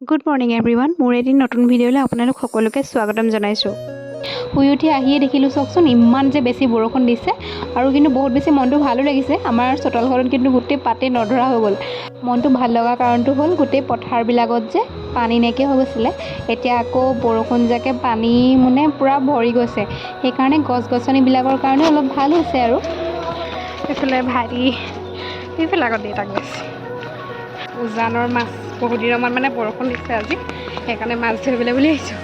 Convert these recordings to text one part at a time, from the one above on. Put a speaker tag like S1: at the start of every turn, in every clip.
S1: Good morning everyone. মোৰ এদিন নতুন ভিডিঅ'লৈ আপোনালোক সকলোকে স্বাগতম জনাইছোঁ। শুই উঠি আহিয়ে দেখিলোঁ চাওকচোন ইমান যে বেছি বৰষুণ দিছে আৰু কিন্তু বহুত বেছি মনটো ভালো লাগিছে। আমাৰ চোতালখনত কিন্তু গোটেই পাতে নধৰা হৈ গ'ল। মনটো ভাল লগা কাৰণটো হ'ল গোটেই পথাৰবিলাকত যে পানী নাইকিয়া হৈ গৈছিলে, এতিয়া আকৌ বৰষুণ যাকে পানী মানে পূৰা ভৰি গৈছে, সেইকাৰণে গছ গছনিবিলাকৰ কাৰণে অলপ ভাল হৈছে। আৰু এইফালে ভাইটি সেইফালে আগত দেউতাক গৈছে উজানৰ মাছ। বহুত দিনৰ মূৰত মানে বৰষুণ দিছে আজি, সেইকাৰণে মাছ ধৰিবলৈ বুলি আহিছোঁ।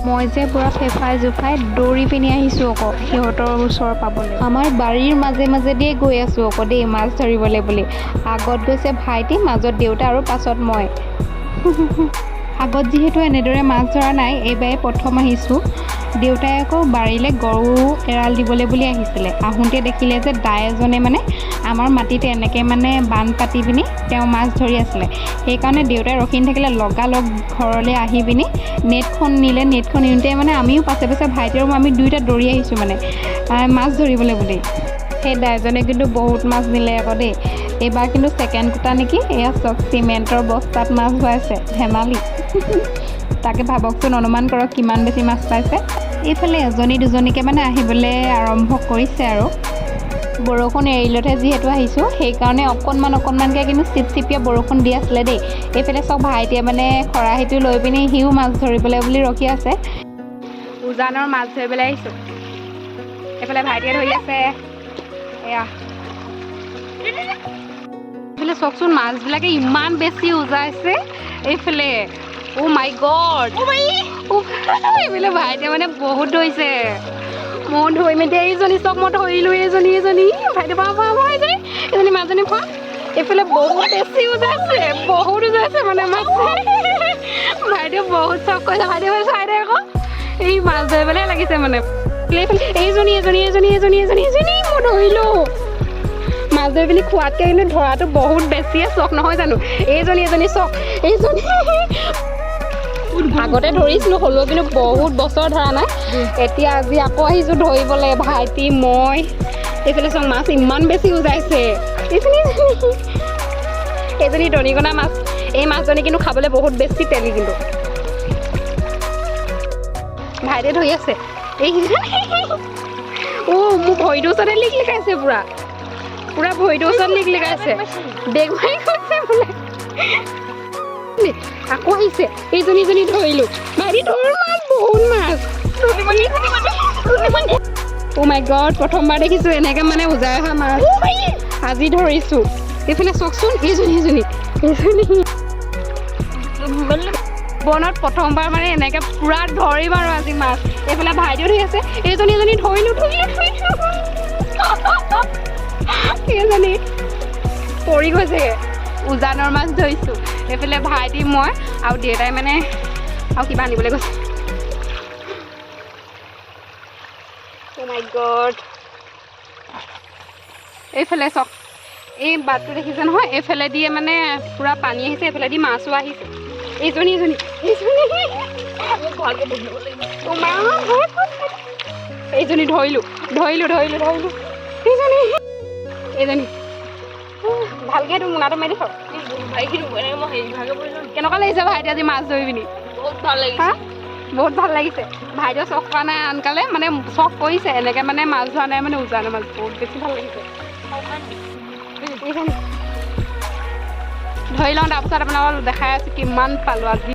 S1: মই যে পূৰা ফেফাই জোফাই দৌৰি পিনি আহিছোঁ আকৌ সিহঁতৰ ওচৰ পাবলৈ। আমাৰ বাৰীৰ মাজে মাজেদিয়ে গৈ আছোঁ আকৌ দেই মাছ ধৰিবলৈ বুলি। আগত গৈছে ভাইটি, মাজত দেউতা আৰু পাছত মই। আগত যিহেতু এনেদৰে মাছ ধৰা নাই, এইবাৰে প্ৰথম আহিছোঁ। দেউতাই আকৌ বাৰীলৈ গৰু এৰাল দিবলৈ বুলি আহিছিলে। আহোঁতে দেখিলে যে দাই এজনে মানে আমাৰ মাটিতে এনেকৈ মানে বান্ধ পাতি পিনি তেওঁ মাছ ধৰি আছিলে। সেইকাৰণে দেউতাই ৰখি নাথাকিলে, লগালগ ঘৰলৈ আহি পিনি নেটখন নিলে। নেটখন নিওঁতে মানে আমিও পাছে পাছে ভাইটি আৰু আমি দুয়োটা দৌৰি আহিছোঁ মানে মাছ ধৰিবলৈ বুলি। সেই দাইজনে কিন্তু বহুত মাছ নিলে আকৌ দেই। এইবাৰ কিন্তু ছেকেণ্ড কোটা নেকি। এয়া চক চিমেণ্টৰ বস্তাত মাছ ভৰাইছে, ধেমালি। তাকে ভাবকচোন, অনুমান কৰক কিমান বেছি মাছ পাইছে। এইফালে এজনী দুজনীকৈ মানে আহিবলৈ আৰম্ভ কৰিছে আৰু। বৰষুণ এৰিলতহে যিহেতু আহিছোঁ, সেইকাৰণে অকণমানকৈ কিন্তু চিপচিপীয়া বৰষুণ দি আছিলে দেই। এইফালে চব ভাইটিয়ে মানে খৰাহীটো লৈ পিনি সিও মাছ ধৰিবলৈ বুলি ৰখি আছে। উজানৰ মাছ ধৰিবলৈ আহিছোঁ। এইফালে ভাইটিয়ে ধৰি আছে। এয়া এইফালে চাওকচোন মাছবিলাকে ইমান বেছি উজাইছে। এইফালে অ' মাই গড, এইফালে ভাইটিয়ে মানে বহুত ধৰিছে। মই ধৰি মেলি এইজনী চক মই ধৰিলোঁ। এইজনী ভাইটি পাই যায়, এজনী মাজনী খোৱা। এইফালে বহুত বেছি উজাইছে, বহুত উজাইছে মানে মাছ। ভাইটিয়ে বহুত চখ কৰিছে। ভাইটিয়ে চাই দে আকৌ, এই মাছ ধৰিবলৈ লাগিছে মানে। এইজনী মই ধৰিলোঁ। মাছ ধৰি পিনি খোৱাতকৈ কিন্তু ধৰাটো বহুত বেছিয়ে চখ নহয় জানো। এইজনী চখ। এইজনী আগতে ধৰিছিলোঁ, হ'লেও কিন্তু বহুত বছৰ ধৰা নাই। এতিয়া আজি আকৌ আহিছোঁ ধৰিবলৈ, ভাইটি মই। এইফালে চব মাছ ইমান বেছি উজাইছে। এইজনী দৰিকণা মাছ। এই মাছজনী কিন্তু খাবলৈ বহুত বেছি তেলি কিন্তু। ভাইটিয়ে ধৰি আছে। মোৰ ভৰিটোৰ ওচৰতে লিক লিকাইছে, পুৰা ভৰিটোৰ ওচৰত লিক লিকাইছে। বেগ মাৰি গৈছে বোলে। আকৌ আহিছে। এইজনী ধৰিলোঁ। ভাইটি ধৰ মাছ, বহুত মাছ। অ' মাই গড, প্ৰথমবাৰ দেখিছোঁ এনেকৈ মানে উজাই অহা মাছ। আজি ধৰিছোঁ। এইফালে চাওকচোন, এইজনী বনত প্ৰথমবাৰ মানে এনেকৈ পূৰা ধৰিম আৰু আজি মাছ। এইফালে ভাইটিও ধৰি আছে। এইজনী ধৰিলোঁ। এইজনী পৰি গৈছেগৈ। উজানৰ মাছ ধৰিছোঁ। এইফালে ভাইটি মই আৰু দেউতাই মানে আৰু কিবা আনিবলৈ গৈছে। অ' মাই গড, এইফালে চাওক, এই বাটটো দেখিছে নহয়, এইফালে দিয়ে মানে পূৰা পানী আহিছে, এইফালে দি মাছো আহিছে। এইজনী ধৰিলোঁ। এইজনী ভালকৈ তোৰ মোনাটো মাৰি দিছ। কেনেকুৱা লাগিছে ভাইটি আজি মাছ ধৰি পিনি? বহুত ভাল লাগিছে। বহুত ভাল লাগিছে। ভাইটিয়ে চখ কৰা নাই আনকালে, মানে চখ কৰিছে এনেকৈ মানে মাছ ধৰা নাই মানে উজানৰ মাছ। বহুত বেছি ভাল লাগিছে। ধৰি লওঁ, তাৰপিছত আপোনালোকক দেখাই আছোঁ কিমান পালোঁ আজি।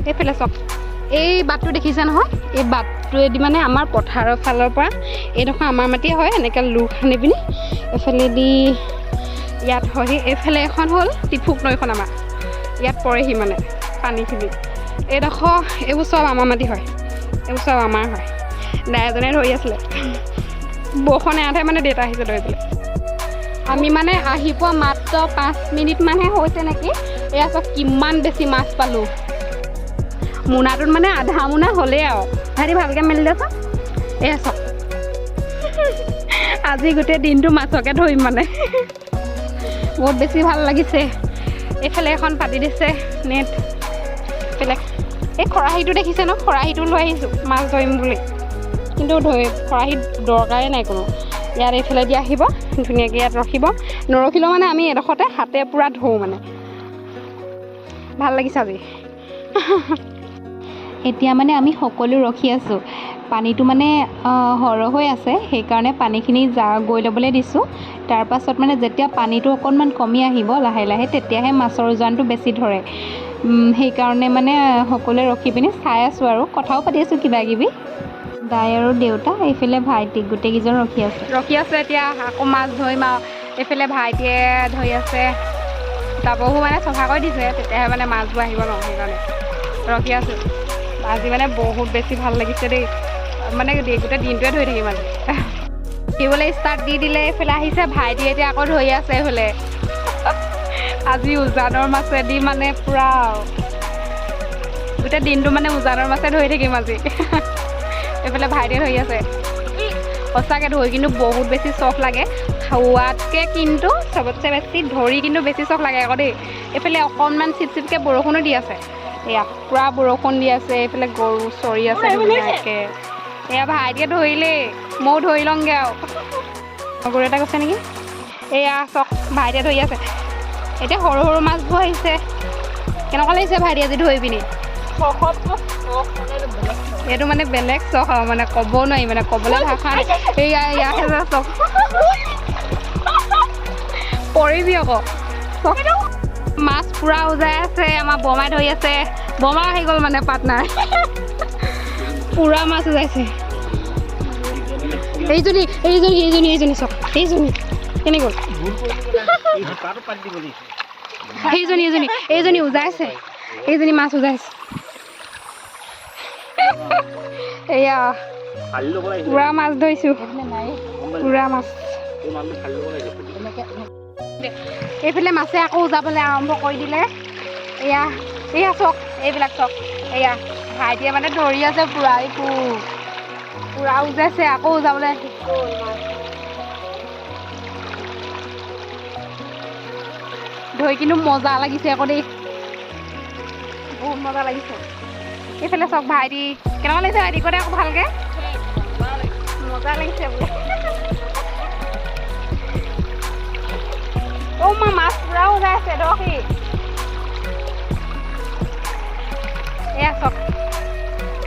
S1: এইফালে চক, এই বাটটো দেখিছে নহয়, এই বাটটোৱেদি মানে আমাৰ পথাৰৰ ফালৰ পৰা এইডোখৰ আমাৰ মাটিয়ে হয়, এনেকৈ লুৰ খান্দি পিনি এইফালেদি ইয়াত হয়হি। এইফালে এখন হ'ল টিফুক নৈখন, আমাৰ ইয়াত পৰেহি মানে পানীখিনি। এইডোখৰ এইবোৰ চব আমাৰ মাটি হয়, এইবোৰ চব আমাৰ হয়। দাই এজনে ধৰি আছিলে। বৰষুণ এৰাতে মানে দেউতা আহিছে ধৰিবলৈ। আমি মানে আহি পোৱা মাত্ৰ 5 মিনিটমানহে হৈছে নেকি। এয়া চব কিমান বেছি মাছ পালোঁ। মোনাটোত মানে আধা মোনা হ'লেই আৰু। ভাইটি ভালকৈ মেলি দেচোন। এয়া চব আজি গোটেই দিনটো মাছকে ধৰিম মানে। বহুত বেছি ভাল লাগিছে। এইফালে এখন পাতি দিছে নেট। এইফালে এই খৰাহীটো দেখিছে ন, খৰাহীটো লৈ আহিছোঁ মাছ ধৰিম বুলি। কিন্তু খৰাহীত দৰকাৰেই নাই কোনো। ইয়াত এইফালে দি আহিব ধুনীয়াকৈ, ইয়াত ৰখিব। নৰখিলেও মানে আমি এডোখৰতে হাতে পূৰা ধৰোঁ মানে। ভাল লাগিছে আজি এতিয়া মানে আমি সকলো ৰখি আছোঁ পানীটো মানে সৰহ হৈ আছে সেইকাৰণে পানীখিনি গৈ ল'বলৈ দিছোঁ তাৰ পাছত মানে যেতিয়া পানীটো অকণমান কমি আহিব লাহে লাহে তেতিয়াহে মাছৰ উজানটো বেছি ধৰে সেইকাৰণে মানে সকলোৱে ৰখি পিনি চাই আছোঁ আৰু কথাও পাতি আছোঁ কিবা কিবি দাই আৰু দেউতা এইফালে ভাইটি গোটেইকেইজন ৰখি আছে এতিয়া আকৌ মাছ ধৰিম আৰু এইফালে ভাইটিয়ে ধৰি আছে জাবৰবোৰ মানে চফা কৰি দিছে তেতিয়াহে মানে মাছবোৰ আহিব ন সেইকাৰণে ৰখি আছোঁ আজি মানে বহুত বেছি ভাল লাগিছে দেই মানে গোটেই দিনটোৱে ধৰি থাকিম আজি ধৰিবলৈ ষ্টাৰ্ট দি দিলে এইফালে আহিছে ভাইটিয়ে এতিয়া আকৌ ধৰি আছে এইফালে আজি উজানৰ মাছেদি মানে পূৰা গোটেই দিনটো মানে উজানৰ মাছে ধৰি থাকিম আজি এইফালে ভাইটিয়ে ধৰি আছে সঁচাকৈ ধৰি কিন্তু বহুত বেছি চখ লাগে খোৱাতকৈ কিন্তু চবতছে বেছি ধৰি কিন্তু বেছি চখ লাগে আকৌ দেই এইফালে অকণমান চিপ চিপকৈ বৰষুণো দি আছে এয়া পূৰা বৰষুণ দি আছে এইফালে গৰু চৰি আছে ধুনীয়াকৈ এয়া ভাইটিয়ে ধৰিলেই ময়ো ধৰি লওঁগৈ আৰু গৰু এটা গৈছে নেকি এয়া চক ভাইটিয়ে ধৰি আছে এতিয়া সৰু সৰু মাছবোৰ আহিছে কেনেকুৱা লাগিছে ভাইটি আজি ধৰি পিনি এইটো মানে বেলেগ চখ আৰু মানে ক'ব নোৱাৰি মানে ক'বলৈ ভাষা নাই এয়া ইয়াহে যা চখ পৰিবি আকৌ মাছ পূৰা উজাই আছে আমাৰ বৰমাই ধৰি আছে বৰমা আহি গ'ল মানে পাৰ্টনাৰ পূৰা মাছ উজাইছে এইজনী চক এইজনী কেনে গ'ল এইজনী উজাইছে এইজনী মাছ উজাইছে এয়া পূৰা মাছ ধৰিছোঁ পূৰা মাছ এইফালে মাছে আকৌ উজাবলৈ আৰম্ভ কৰি দিলে এয়া চক এইবিলাক চক এয়া ভাইটিয়ে মানে ধৰি আছে পূৰা পূৰা উজাইছে আকৌ উজাবলৈ ধৰি কিন্তু মজা লাগিছে আকৌ দেই বহুত মজা লাগিছে এইফালে চক ভাইটি কেনেকুৱা লাগিছে ভাইটি কতে আকৌ ভালকৈ মজা লাগিছে বোলে মা মাছ পূৰা উজাই আছে দহি এয়া চক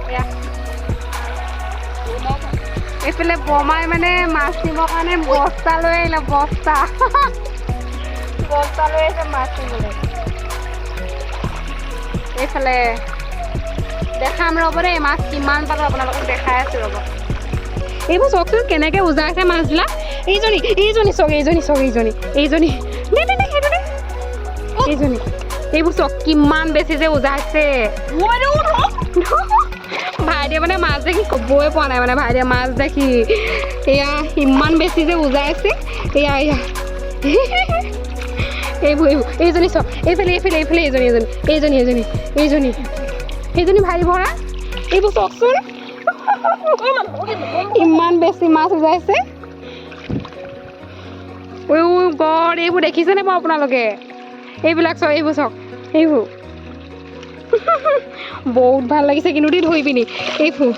S1: এয়া এইফালে বৰমাই মানে মাছ নিবৰ কাৰণে বস্তা লৈ আহিলে বস্তা লৈ আহিছে মাছ নিবলৈ এইফালে দেখাম ৰ'ব দেই মাছ কিমান পালোঁ আপোনালোকক দেখাই আছোঁ ৰ'ব এইবোৰ চাওকচোন কেনেকৈ উজাইছে মাছবিলাক এইজনী চক এইজনী এইবোৰ চক কিমান বেছি যে উজাইছে ভাইটিয়ে মানে মাছ দেখি ক'বই পৰা নাই মানে ভাইটিয়ে মাছ দেখি এয়া ইমান বেছি যে উজাইছে এয়া এইজনী চক এইফালে এইজনী ভাই ভৰা এইবোৰ চকচোন ইমান বেছি মাছ উজাইছে গড এইবোৰ দেখিছেনে বাৰু আপোনালোকে এইবিলাক চক এইবোৰ চক এইবোৰ বহুত ভাল লাগিছে কিন্তু দেই ধৰি পিনি এইবোৰ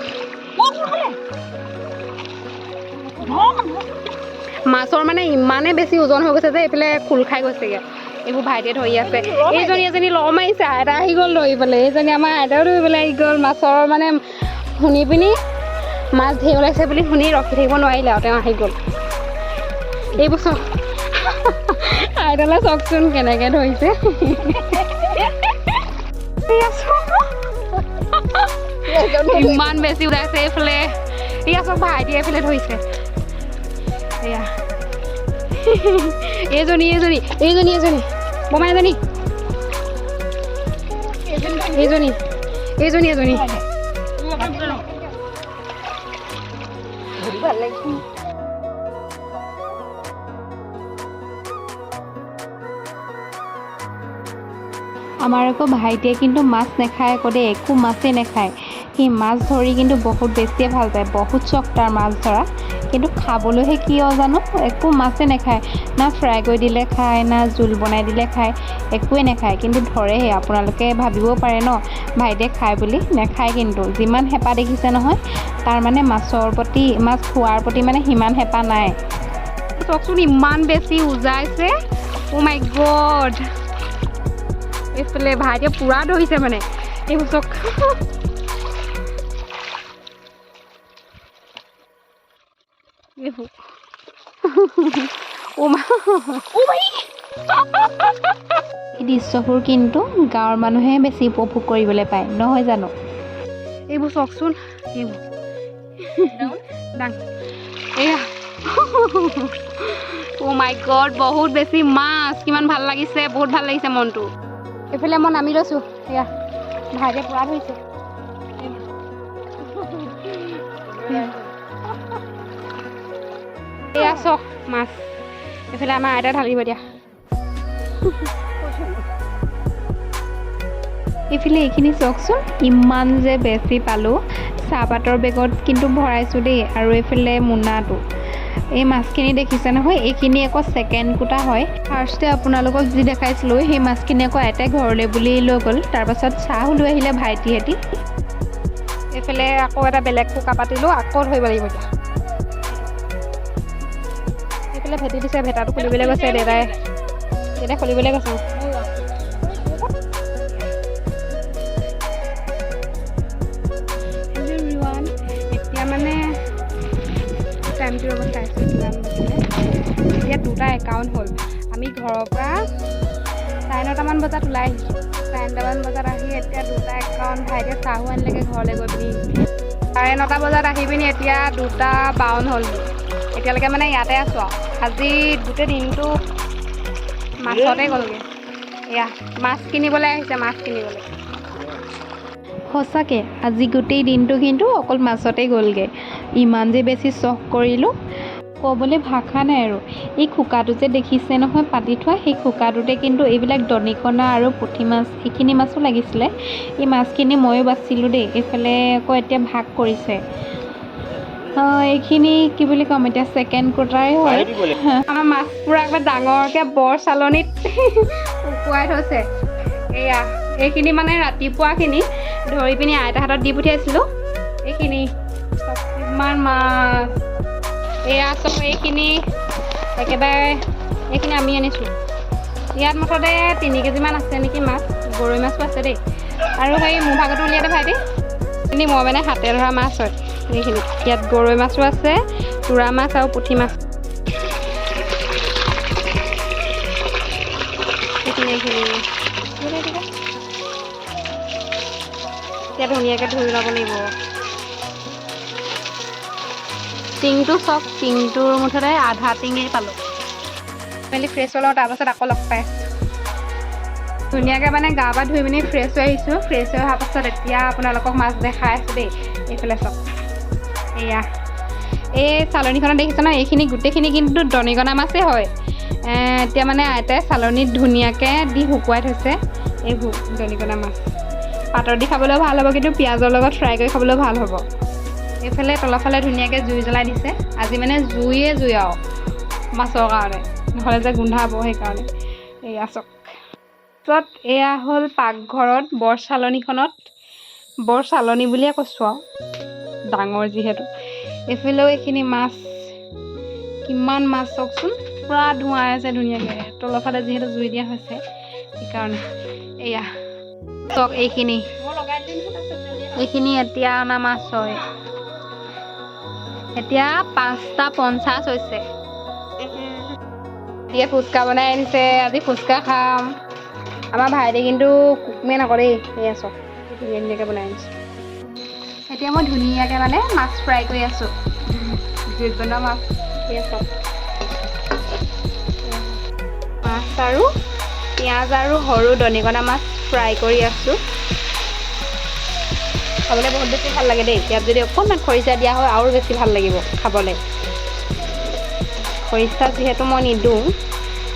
S1: মাছৰ মানে ইমানেই বেছি ওজন হৈ গৈছে যে এইফালে খোল খাই গৈছেগৈ এইবোৰ ভাইটিয়ে ধৰি আছে এজনী ল মাৰিছে আইতা আহি গ'ল ধৰি পেলাই এইজনী আমাৰ আইতাও ধৰি পেলাই আহি গ'ল মাছৰ মানে শুনি পিনি মাছ ধেৰ ওলাইছে বুলি শুনি ৰখি থাকিব নোৱাৰিলে আৰু তেওঁ আহি গ'ল এইবোৰ চক আইতালে চকচোন কেনেকৈ ধৰিছে ইমান বেছি ওলাইছে এইফালে এয়া চব ভাইটিয়ে এইফালে ধৰিছে এয়া এইজনী বমা এজনী ভাল লাগিছে আমাৰ আকৌ ভাইটিয়ে কিন্তু মাছ নাখায় আকৌ দেই একো মাছেই নাখায় সি মাছ ধৰি কিন্তু বহুত বেছিয়ে ভাল পায় বহুত চখ তাৰ মাছ ধৰা কিন্তু খাবলৈহে কিয় জানো একো মাছেই নাখায় না ফ্ৰাই কৰি দিলে খায় না জোল বনাই দিলে খায় একোৱেই নাখায় কিন্তু ধৰেহে আপোনালোকে ভাবিব পাৰে ন ভাইটিয়ে খায় বুলি নাখায় কিন্তু যিমান হেঁপাহ দেখিছে নহয় তাৰ মানে মাছৰ প্ৰতি মাছ খোৱাৰ প্ৰতি মানে সিমান হেঁপাহ নাই চাওকচোন ইমান বেছি উজাইছে অ' মাই গড এইফালে ভাইটিয়ে পূৰা ধৰিছে মানে এইবোৰ চক এই দৃশ্যবোৰ কিন্তু গাঁৱৰ মানুহে বেছি উপভোগ কৰিবলৈ পায় নহয় জানো এইবোৰ চাওকচোন এইবোৰ এয়া অ' মাই গড বহুত বেছি মাছ কিমান ভাল লাগিছে বহুত ভাল লাগিছে মনটো এইফালে মই নামি লৈছোঁ এয়া ভাইটিয়ে পূৰা ধৰিছে এয়া চক মাছ এইফালে আমাৰ আইতা ঢালিব দিয়া এইফালে এইখিনি চাওকচোন ইমান যে বেছি পালোঁ চাহপাতৰ বেগত কিন্তু ভৰাইছোঁ দেই আৰু এইফালে মোনাটো এই মাছখিনি দেখিছে নহয় এইখিনি আকৌ ছেকেণ্ড কোটা হয় ফাৰ্ষ্টে আপোনালোকক যি দেখাইছিলোঁ সেই মাছখিনি আকৌ আইতাই ঘৰলৈ বুলি লৈ গ'ল তাৰপাছত চাহো লৈ আহিলে ভাইটিহঁতি এইফালে আকৌ এটা বেলেগ কোকা পাতিলোঁ আকৌ ধৰিব লাগিব এতিয়া এইফালে ভেটি দিছে ভেটাটো খুলিবলৈ গৈছে দেউতাই খুলিবলৈ গৈছে এতিয়া মানে টাইমটোৰ লগত চাইছোঁ কিমান এতিয়া 2টা একাউণ্ট হ'ল আমি ঘৰৰ পৰা 9:30মান বজাত ওলাই আহিছোঁ 9:00মান বজাত আহি এতিয়া 2টা একাউণ্ট ভাইটিয়ে চাহো আনিলেগৈ ঘৰলৈ গৈ পিনি 9:30 বজাত আহি পিনি এতিয়া 2:52 হ'ল এতিয়ালৈকে মানে ইয়াতে আছোঁ আৰু আজি গোটেই দিনটো মাছতে গ'লগৈ এয়া মাছ কিনিবলৈ আহিছে মাছ কিনিবলৈ সঁচাকৈ আজি গোটেই দিনটো কিন্তু অকল মাছতে গ'লগৈ ইমান যে বেছি চখ কৰিলোঁ ক'বলৈ ভাষা নাই আৰু এই খোকাটো যে দেখিছে নহয় পাতি থোৱা সেই খোকাটোতে কিন্তু এইবিলাক দনিকণা আৰু পুঠি মাছ এইখিনি মাছো লাগিছিলে এই মাছখিনি ময়ো বাচিলোঁ দেই এইফালে আকৌ এতিয়া ভাগ কৰিছে এইখিনি কি বুলি ক'ম এতিয়া ছেকেণ্ড কোটাৰে হয় আমাৰ মাছ পূৰা একবাৰ ডাঙৰকৈ বৰ চালনীত শুকুৱাই থৈছে এয়া এইখিনি মানে ৰাতিপুৱাখিনি ধৰি পিনি আইতা হাতত দি পঠিয়াইছিলোঁ এইখিনি ইমান মাছ এয়া চব এইখিনি একেবাৰে এইখিনি আমি আনিছোঁ ইয়াত মুঠতে 3 কেজিমান আছে নেকি মাছ গৰৈ মাছো আছে দেই আৰু সেই মোৰ ভাগতো উলিয়াতে ভাইটি এইখিনি মই মানে হাতে ধৰা মাছ হয় এইখিনি ইয়াত গৰৈ মাছো আছে তোৰা মাছ আৰু পুঠি মাছ এইখিনি এতিয়া ধুনীয়াকৈ ধুই ল'ব লাগিব টিংটো চব টিংটোৰ মুঠতে আধা টিঙেই পালোঁ মেলি ফ্ৰেছ হ'লোঁ তাৰপাছত আকৌ লগ পাই ধুনীয়াকৈ মানে গা পা ধুই পিনি ফ্ৰেছ হৈ আহিছোঁ ফ্ৰেছ হৈ অহাৰ পাছত এতিয়া আপোনালোকক মাছ দেখাই আছোঁ দেই এইফালে চব এয়া এই চালনীখনত দেখিছে ন এইখিনি গোটেইখিনি কিন্তু দনিকণা মাছেই হয় এতিয়া মানে আইতাই চালনীত ধুনীয়াকৈ দি শুকুৱাই থৈছে এইবোৰ দনিকণা মাছ পাতৰ দি খাবলৈও ভাল হ'ব কিন্তু পিঁয়াজৰ লগত ফ্ৰাই কৰি খাবলৈও ভাল হ'ব এইফালে তলৰফালে ধুনীয়াকৈ জুই জ্বলাই দিছে আজি মানে জুই আৰু মাছৰ কাৰণে নহ'লে যে গোন্ধাব সেইকাৰণে এয়া চক পিছত এয়া হ'ল পাকঘৰত বৰ চালনী বুলিয়ে কৈছোঁ আৰু ডাঙৰ যিহেতু এইফালেও এইখিনি মাছ কিমান মাছ চাওকচোন পূৰা ধোঁৱাই আছে ধুনীয়াকৈ তলৰফালে যিহেতু জুই দিয়া হৈছে সেইকাৰণে এয়া চক এইখিনি এতিয়া অনা মাছ হয় এতিয়া 5:50 হৈছে এতিয়া ফুচকা বনাই আনিছে আজি ফুচকা খাম আমাৰ ভাইটি কিন্তু কুকমে নকৰেই এয়া চক ধুনীয়াকৈ বনাই আনিছোঁ এতিয়া মই ধুনীয়াকৈ মানে মাছ ফ্ৰাই কৰি আছোঁ জুইত বনোৱা মাছ এয়া চক মাছ আৰু পিঁয়াজ আৰু সৰু দনিকণা মাছ ফ্ৰাই কৰি আছোঁ খাবলৈ বহুত বেছি ভাল লাগে দেই ইয়াত যদি অকণমান খৰিচা দিয়া হয় আৰু বেছি ভাল লাগিব খাবলৈ খৰিচা যিহেতু মই নিদিওঁ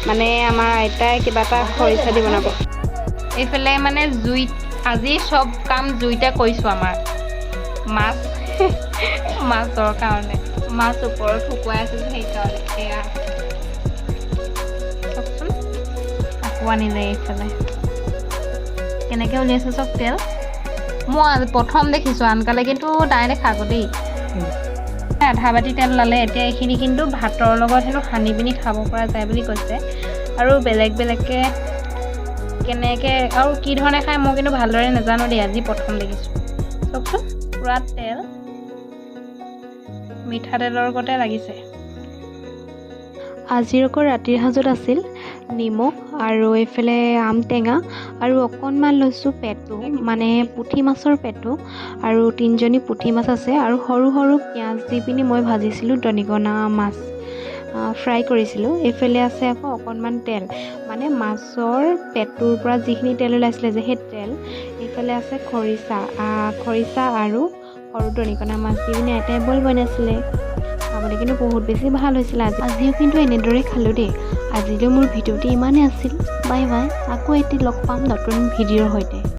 S1: মানে আমাৰ আইতাই কিবা এটা খৰিচা দি বনাব এইফালে মানে জুইত আজি চব কাম জুইতে কৰিছোঁ আমাৰ মাছৰ কাৰণে মাছ ওপৰত শুকুৱাই আছোঁ সেইকাৰণে এয়া চাওকচোন আকৌ আনিলে এইফালে কেনেকৈ উলিয়াইছোঁ চব তেল মই প্ৰথম দেখিছোঁ আনকালে কিন্তু নাই দেখা আকৌ দেই আধা বাতি তেল ল'লে এতিয়া এইখিনি কিন্তু ভাতৰ লগত হেনো সানি পিনি খাব পৰা যায় বুলি কৈছে আৰু বেলেগকৈ কেনেকৈ আৰু কি ধৰণে খায় মই কিন্তু ভালদৰে নাজানো দেই, আজি প্ৰথম দেখিছোঁ। চাওকচোন পূৰা তেল, মিঠাতেলৰ গতে লাগিছে। আজিৰ আকৌ ৰাতিৰ সাজত আছিল নিমখ আৰু এইফালে আম টেঙা আৰু অকণমান লৈছোঁ পেটু, মানে পুঠি মাছৰ পেটু, আৰু 3জনী পুঠি মাছ আছে আৰু সৰু সৰু পিঁয়াজ দি পিনি মই ভাজিছিলোঁ দনিকণা মাছ, ফ্ৰাই কৰিছিলোঁ। এইফালে আছে আকৌ অকণমান তেল, মানে মাছৰ পেটুৰ পৰা যিখিনি তেল ওলাইছিলে যে সেই তেল। এইফালে আছে খৰিচা আৰু সৰু দনিকণা মাছ দি পিনি আইতাই বইল বনাইছিলে। খাবলৈ কিন্তু বহুত বেছি ভাল হৈছিলে। আজিও কিন্তু এনেদৰেই খালোঁ দেই। আজিলৈ মোৰ ভিডিঅ'টি ইমানেই আছিল। বাই বাই, আকৌ এটি লগ পাম নতুন ভিডিঅ'ৰ সৈতে।